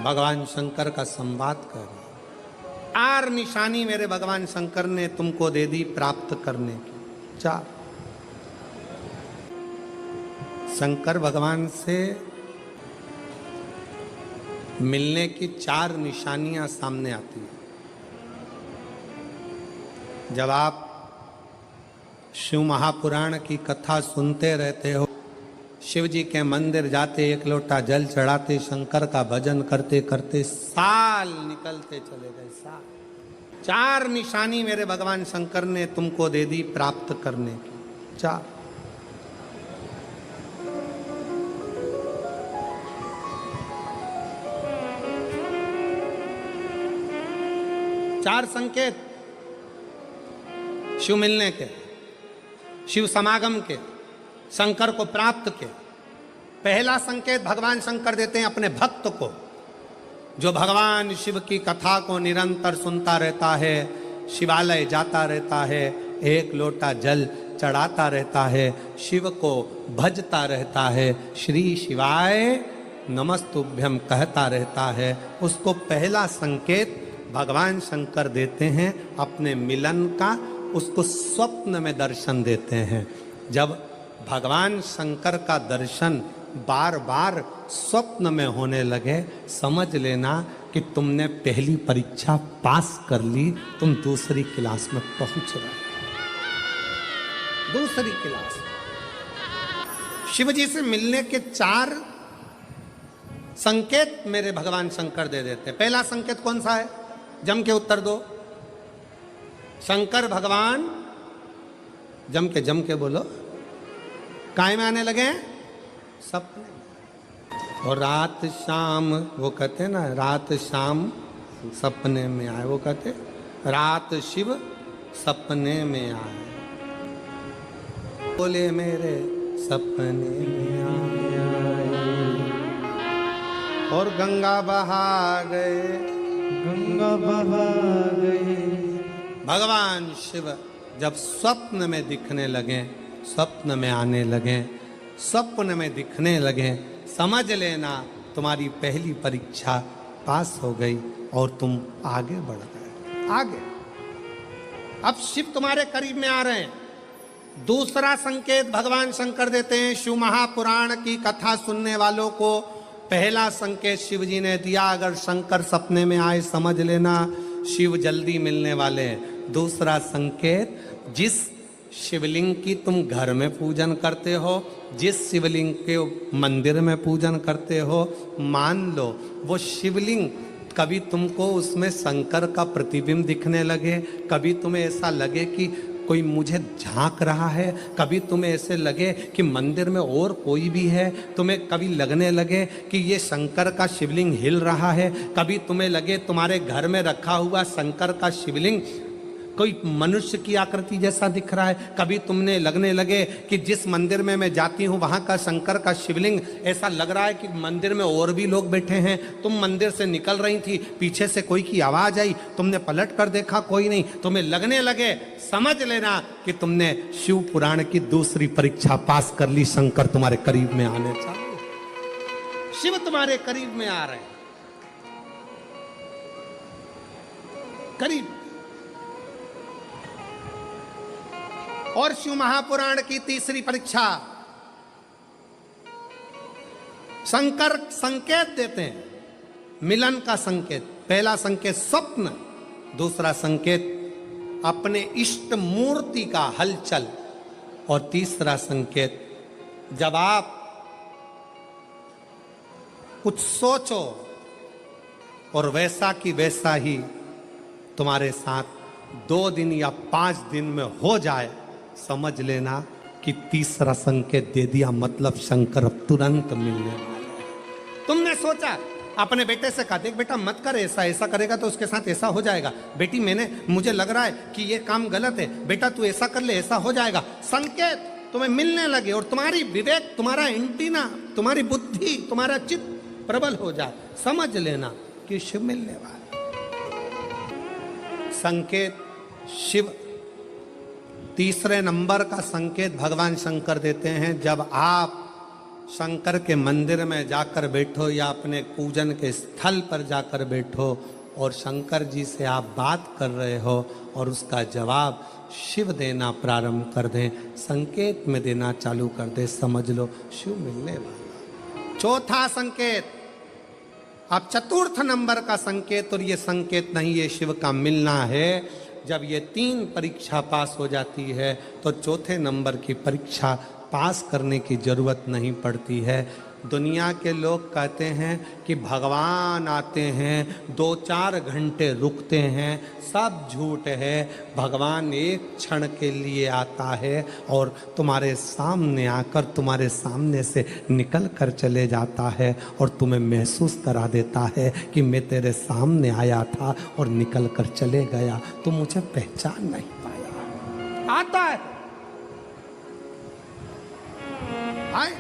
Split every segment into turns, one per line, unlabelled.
भगवान शंकर का संवाद कर रहे। 4 निशानी मेरे भगवान शंकर ने तुमको दे दी प्राप्त करने की। 4 शंकर भगवान से मिलने की 4 निशानियां सामने आती हैं। जब आप शिव महापुराण की कथा सुनते रहते हो, शिव जी के मंदिर जाते, एक लोटा जल चढ़ाते, शंकर का भजन करते करते साल निकलते चले गए। साल। 4 निशानी मेरे भगवान शंकर ने तुमको दे दी प्राप्त करने की। 4 4 संकेत शिव मिलने के, शिव समागम के, शंकर को प्राप्त के। पहला संकेत भगवान शंकर देते हैं अपने भक्त को, जो भगवान शिव की कथा को निरंतर सुनता रहता है, शिवालय जाता रहता है, एक लोटा जल चढ़ाता रहता है, शिव को भजता रहता है, श्री शिवाय नमस्तुभ्यम कहता रहता है। उसको पहला संकेत भगवान शंकर देते हैं अपने मिलन का, उसको स्वप्न में दर्शन देते हैं। जब भगवान शंकर का दर्शन बार बार स्वप्न में होने लगे, समझ लेना कि तुमने पहली परीक्षा पास कर ली, तुम दूसरी क्लास में पहुंच रहे। दूसरी क्लास। शिव जी से मिलने के 4 संकेत मेरे भगवान शंकर दे देते हैं। पहला संकेत कौन सा है? जम के उत्तर दो। शंकर भगवान जम के बोलो। काय में आने लगे? सपने। और रात शाम, वो कहते ना, रात शाम सपने में आए। वो कहते रात शिव सपने में आए, बोले मेरे सपने में आए। और गंगा बहा गए, गंगा बहा गए। भगवान शिव जब स्वप्न में दिखने लगे, स्वप्न में आने लगे, स्वप्न में दिखने लगे, समझ लेना तुम्हारी पहली परीक्षा पास हो गई और तुम आगे बढ़ गए। आगे। अब शिव तुम्हारे करीब में आ रहे हैं। दूसरा संकेत भगवान शंकर देते हैं शिव महापुराण की कथा सुनने वालों को। पहला संकेत शिव जी ने दिया, अगर शंकर सपने में आए समझ लेना शिव जल्दी मिलने वाले हैं। दूसरा संकेत, जिस शिवलिंग की तुम घर में पूजन करते हो, जिस शिवलिंग के मंदिर में पूजन करते हो, मान लो वो शिवलिंग कभी तुमको उसमें शंकर का प्रतिबिंब दिखने लगे, कभी तुम्हें ऐसा लगे कि कोई मुझे झांक रहा है, कभी तुम्हें ऐसे लगे कि मंदिर में और कोई भी है, तुम्हें कभी लगने लगे कि ये शंकर का शिवलिंग हिल रहा है, कभी तुम्हें लगे तुम्हारे घर में रखा हुआ शंकर का शिवलिंग कोई मनुष्य की आकृति जैसा दिख रहा है, कभी तुमने लगने लगे कि जिस मंदिर में मैं जाती हूँ वहाँ का शंकर का शिवलिंग ऐसा लग रहा है कि मंदिर में और भी लोग बैठे हैं। तुम मंदिर से निकल रही थी, पीछे से कोई की आवाज़ आई, तुमने पलट कर देखा कोई नहीं, तुम्हें लगने लगे, समझ लेना कि तुमने शिव पुराण की दूसरी परीक्षा पास कर ली। शंकर तुम्हारे करीब में आने चाहिए, शिव तुम्हारे करीब में आ रहे हैं, करीब। और शिव महापुराण की तीसरी परीक्षा, शंकर संकेत देते हैं मिलन का संकेत। पहला संकेत स्वप्न, दूसरा संकेत अपने इष्ट मूर्ति का हलचल, और तीसरा संकेत जब आप कुछ सोचो और वैसा की वैसा ही तुम्हारे साथ 2 दिन या 5 दिन में हो जाए, समझ लेना कि तीसरा संकेत दे दिया, मतलब शंकर अब तुरंत मिलने वाले हैं। तुमने सोचा, अपने बेटे से कहा, देख बेटा मत कर ऐसा, ऐसा करेगा तो उसके साथ ऐसा हो जाएगा। बेटी मुझे लग रहा है कि ये काम गलत है, बेटा तू ऐसा कर ले, ऐसा हो जाएगा। संकेत तुम्हें मिलने लगे और तुम्हारी विवेक, तुम्हारा एंटीना, तुम्हारी बुद्धि, तुम्हारा चित्त प्रबल हो जाए, समझ लेना कि शिव मिलने वाला। संकेत शिव। तीसरे नंबर का संकेत भगवान शंकर देते हैं, जब आप शंकर के मंदिर में जाकर बैठो या अपने पूजन के स्थल पर जाकर बैठो और शंकर जी से आप बात कर रहे हो और उसका जवाब शिव देना प्रारंभ कर दें, संकेत में देना चालू कर दे, समझ लो शिव मिलने वाला। चौथा संकेत, अब चतुर्थ नंबर का संकेत, और ये संकेत नहीं, ये शिव का मिलना है। जब ये 3 परीक्षा पास हो जाती है तो चौथे नंबर की परीक्षा पास करने की जरूरत नहीं पड़ती है। दुनिया के लोग कहते हैं कि भगवान आते हैं 2-4 घंटे रुकते हैं, सब झूठ है। भगवान एक क्षण के लिए आता है और तुम्हारे सामने आकर तुम्हारे सामने से निकल कर चले जाता है और तुम्हें महसूस करा देता है कि मैं तेरे सामने आया था और निकल कर चले गया, तुम मुझे पहचान नहीं पाया। आता है आए।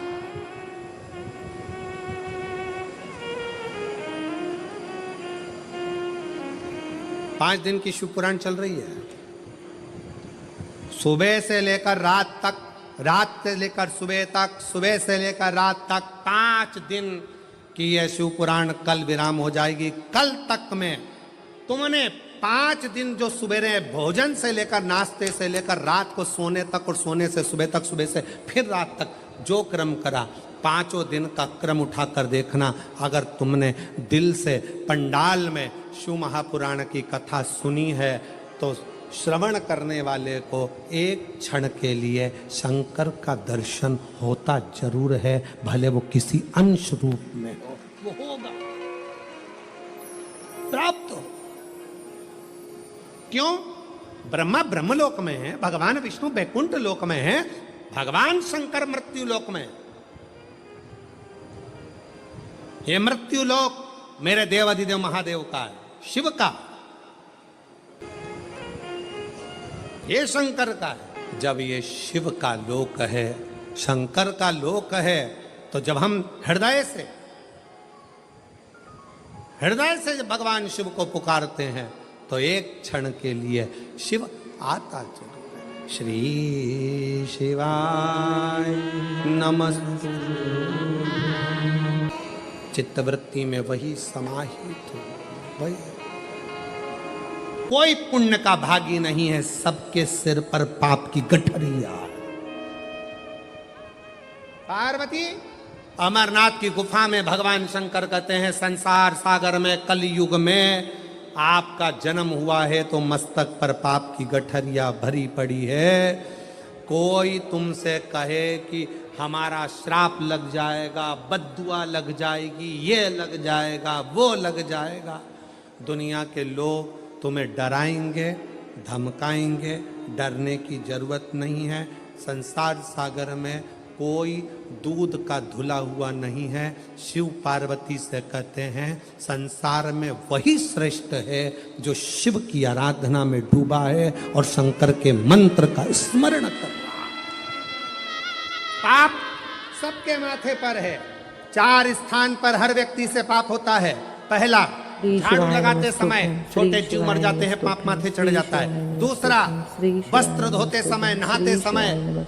पांच दिन की शिव पुराण चल रही है, सुबह से लेकर रात तक, रात से लेकर सुबह तक, सुबह से लेकर रात तक 5 दिन की यह शिव पुराण कल विराम हो जाएगी। कल तक में तुमने 5 दिन जो सुबह भोजन से लेकर नाश्ते से लेकर रात को सोने तक और सोने से सुबह तक, सुबह से फिर रात तक जो क्रम करा, 5 दिन का क्रम उठाकर देखना। अगर तुमने दिल से पंडाल में शिव महापुराण की कथा सुनी है तो श्रवण करने वाले को एक क्षण के लिए शंकर का दर्शन होता जरूर है, भले वो किसी अंश रूप में हो, वो होगा, प्राप्त हो। क्यों? ब्रह्मा ब्रह्मलोक में है, भगवान विष्णु बैकुंठ लोक में है, भगवान शंकर मृत्यु लोक में। ये मृत्यु लोक मेरे देवाधिदेव महादेव का है, शिव का, ये शंकर का है। जब ये शिव का लोक है, शंकर का लोक है, तो जब हम हृदय से जब भगवान शिव को पुकारते हैं तो एक क्षण के लिए शिव आता जरूर है। श्री शिवाय नमस्तु, चित्तवृत्ति में वही समाहित हो। वही कोई पुण्य का भागी नहीं है, सबके सिर पर पाप की गठरिया। पार्वती अमरनाथ की गुफा में भगवान शंकर कहते हैं, संसार सागर में कलयुग में आपका जन्म हुआ है तो मस्तक पर पाप की गठरिया भरी पड़ी है। कोई तुमसे कहे कि हमारा श्राप लग जाएगा, बद्दुआ लग जाएगी, ये लग जाएगा, वो लग जाएगा, दुनिया के लोग तुम्हें डराएंगे, धमकाएंगे, डरने की जरूरत नहीं है। संसार सागर में कोई दूध का धुला हुआ नहीं है। शिव पार्वती से कहते हैं, संसार में वही श्रेष्ठ है जो शिव की आराधना में डूबा है और शंकर के मंत्र का स्मरण कर रहा है। पाप सबके माथे पर है। 4 स्थान पर हर व्यक्ति से पाप होता है। पहला, झाड़ू लगाते समय छोटे जीव मर जाते हैं, पाप माथे चढ़ जाता है। दूसरा, वस्त्र धोते समय, नहाते समय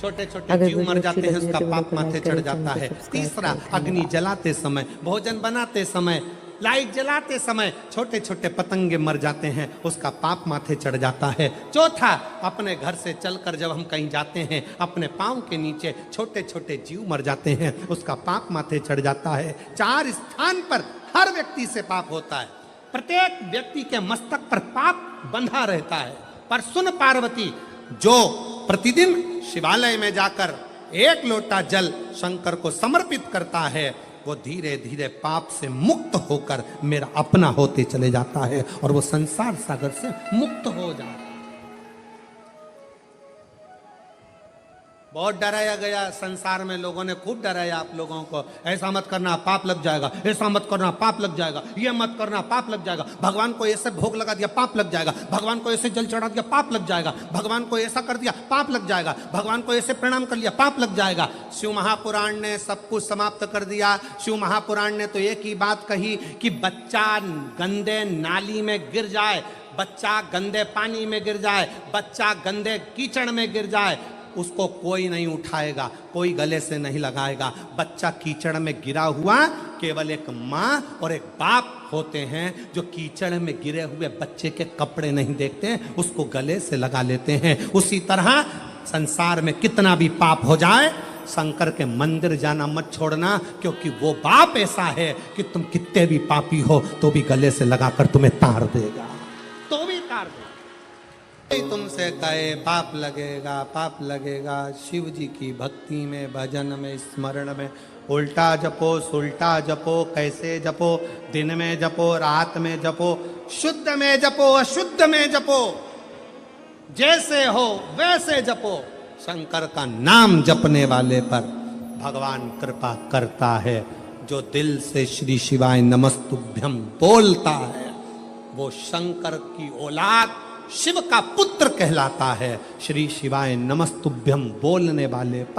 छोटे छोटे जीव मर जाते हैं, उसका पाप माथे चढ़ जाता है। तीसरा, अग्नि जलाते समय, भोजन बनाते समय, लाइट जलाते समय छोटे छोटे पतंगे मर जाते हैं, उसका पाप माथे चढ़ जाता है। चौथा, अपने घर से चलकर जब हम कहीं जाते हैं, अपने पांव के नीचे छोटे छोटे जीव मर जाते हैं, उसका पाप माथे चढ़ जाता है। 4 स्थान पर हर व्यक्ति से पाप होता है। प्रत्येक व्यक्ति के मस्तक पर पाप बंधा रहता है। पर सुन पार्वती, जो प्रतिदिन शिवालय में जाकर 1 लोटा जल शंकर को समर्पित करता है, वो धीरे धीरे पाप से मुक्त होकर मेरा अपना होते चले जाता है और वो संसार सागर से मुक्त हो जाता है। बहुत डराया गया संसार में, लोगों ने खूब डराया आप लोगों को, ऐसा मत करना पाप लग जाएगा, ऐसा मत करना पाप लग जाएगा, ये मत करना पाप लग जाएगा, भगवान को ऐसे भोग लगा दिया पाप लग जाएगा, भगवान को ऐसे जल चढ़ा दिया पाप लग जाएगा, भगवान को ऐसा कर दिया पाप लग जाएगा, भगवान को ऐसे प्रणाम कर लिया पाप लग जाएगा। शिव महापुराण ने सब कुछ समाप्त कर दिया। शिव महापुराण ने तो एक ही बात कही कि बच्चा गंदे नाली में गिर जाए, बच्चा गंदे पानी में गिर जाए, बच्चा गंदे कीचड़ में गिर जाए, उसको कोई नहीं उठाएगा, कोई गले से नहीं लगाएगा। बच्चा कीचड़ में गिरा हुआ, केवल एक माँ और एक बाप होते हैं जो कीचड़ में गिरे हुए बच्चे के कपड़े नहीं देखते हैं, उसको गले से लगा लेते हैं। उसी तरह संसार में कितना भी पाप हो जाए, शंकर के मंदिर जाना मत छोड़ना, क्योंकि वो बाप ऐसा है कि तुम कितने भी पापी हो तो भी गले से लगाकर तुम्हें तार देगा, तो भी तार देगा। तुमसे कहे पाप लगेगा, पाप लगेगा। शिव जी की भक्ति में, भजन में, स्मरण में उल्टा जपो, सुल्टा जपो, कैसे जपो, दिन में जपो, रात में जपो, शुद्ध में जपो, अशुद्ध में जपो, जैसे हो वैसे जपो। शंकर का नाम जपने वाले पर भगवान कृपा करता है। जो दिल से श्री शिवाय नमस्तुभ्यम बोलता है वो शंकर की औलाद, शिव का पुत्र कहलाता है। श्री शिवाय नमस्तुभ्यम बोलने वाले पर